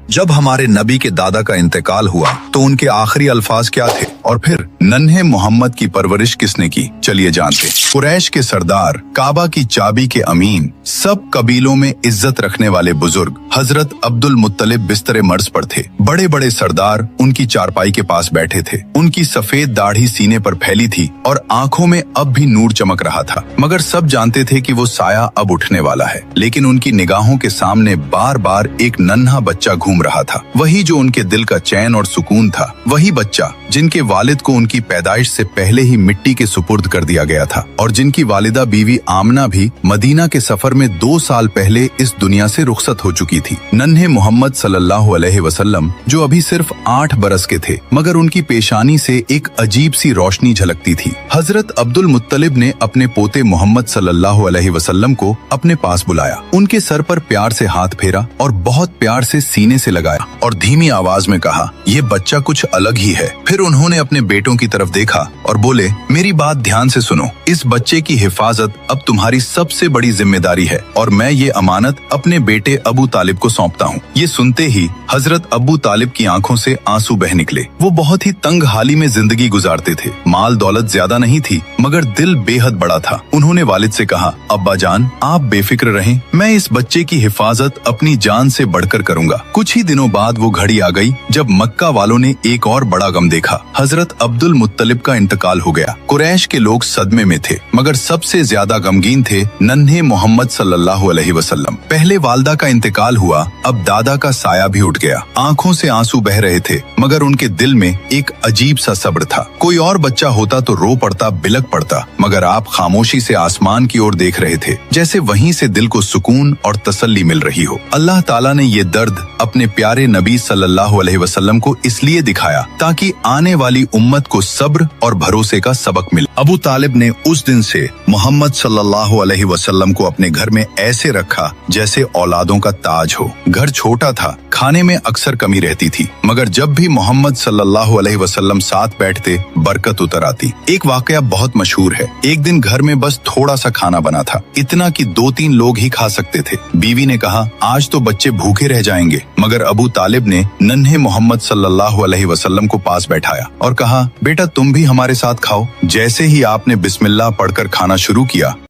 जब हमारे नबी के दादा का इंतकाल हुआ तो उनके आखिरी अल्फाज क्या थे और फिर नन्हे मोहम्मद की परवरिश किसने की, चलिए जानते। कुरैश के सरदार, काबा की चाबी के अमीन, सब कबीलों में इज्जत रखने वाले बुजुर्ग हजरत अब्दुल मुत्तलिब बिस्तरे मर्ज पर थे। बड़े बड़े सरदार उनकी चारपाई के पास बैठे थे। उनकी सफेद दाढ़ी सीने पर फैली थी और आंखों में अब भी नूर चमक रहा था, मगर सब जानते थे कि वो साया अब उठने वाला है। लेकिन उनकी निगाहों के सामने बार बार एक नन्हा बच्चा घूम रहा था, वही जो उनके दिल का चैन और सुकून था, वही बच्चा जिनके वालिद को उनकी पैदाइश से पहले ही मिट्टी के सुपुर्द कर दिया गया था और जिनकी वालिदा बीवी आमना भी मदीना के सफर में 2 साल पहले इस दुनिया से रुखसत हो चुकी थी। नन्हे मोहम्मद सल्लल्लाहु अलैहि वसल्लम जो अभी सिर्फ 8 बरस के थे, मगर उनकी पेशानी से एक अजीब सी रोशनी झलकती थी। हजरत अब्दुल मुत्तलिब ने अपने पोते मोहम्मद सल्लल्लाहु अलैहि वसल्लम को अपने पास बुलाया, उनके सर पर प्यार से हाथ फेरा और बहुत प्यार से सीने से लगाया और धीमी आवाज में कहा, ये बच्चा कुछ अलग ही है। फिर उन्होंने अपने बेटों की तरफ देखा और बोले, मेरी बात ध्यान से सुनो, इस बच्चे की हिफाजत अब तुम्हारी सबसे बड़ी जिम्मेदारी है और मैं ये अमानत अपने बेटे अबू तालिब को सौंपता हूँ। ये सुनते ही हजरत अबू तालिब की आंखों से आंसू बह निकले। वो बहुत ही तंग हाली में जिंदगी गुजारते थे, माल दौलत ज्यादा नहीं थी, मगर दिल बेहद बड़ा था। उन्होंने वालिद से कहा, अब्बा जान आप बेफिक्र रहें, मैं इस बच्चे की हिफाजत अपनी जान से बढ़कर करूंगा। कुछ ही दिनों बाद वो घड़ी आ गई जब मक्का वालों ने एक और बड़ा गम देखा। हजरत अब्दुल मुत्तलिब का इंतकाल हो गया। कुरैश के लोग सदमे में थे, मगर सबसे ज्यादा गमगीन थे नन्हे मोहम्मद सल्लल्लाहु अलैहि वसल्लम। पहले वालदा का इंतकाल हुआ, अब दादा का साया भी उठ गया। आंखों से आंसू बह रहे थे, मगर उनके दिल में एक अजीब सा सब्र था। कोई और बच्चा होता तो रो पड़ता, बिलक पड़ता, मगर आप खामोशी से आसमान की ओर देख रहे थे, जैसे वहीं से दिल को सुकून और तसल्ली मिल रही हो। अल्लाह ताला ने ये दर्द अपने प्यारे नबी सल्लल्लाहु अलैहि वसल्लम को इसलिए दिखाया ताकि आने वाली उम्मत को सब्र और भरोसे का सबक मिले। अबू तालिब ने उस दिन से मोहम्मद सल्लल्लाहु अलैहि वसल्लम को अपने घर में ऐसे रखा जैसे औलादों का ताज हो। घर छोटा था, खाने में अक्सर कमी रहती थी, मगर जब भी मोहम्मद सल्लल्लाहु अलैहि वसल्लम साथ बैठते बरकत उतर आती। एक वाकया बहुत मशहूर है। एक दिन घर में बस थोड़ा सा खाना बना था, इतना कि 2-3 लोग ही खा सकते थे। बीवी ने कहा, आज तो बच्चे भूखे रह जाएंगे, मगर अबू तालिब ने नन्हे मोहम्मद सल्लल्लाहु अलैहि वसल्लम को पास बैठाया और कहा, बेटा तुम भी हमारे साथ खाओ। जैसे ही आपने बिस्मिल्लाह पढ़कर खाना शुरू किया,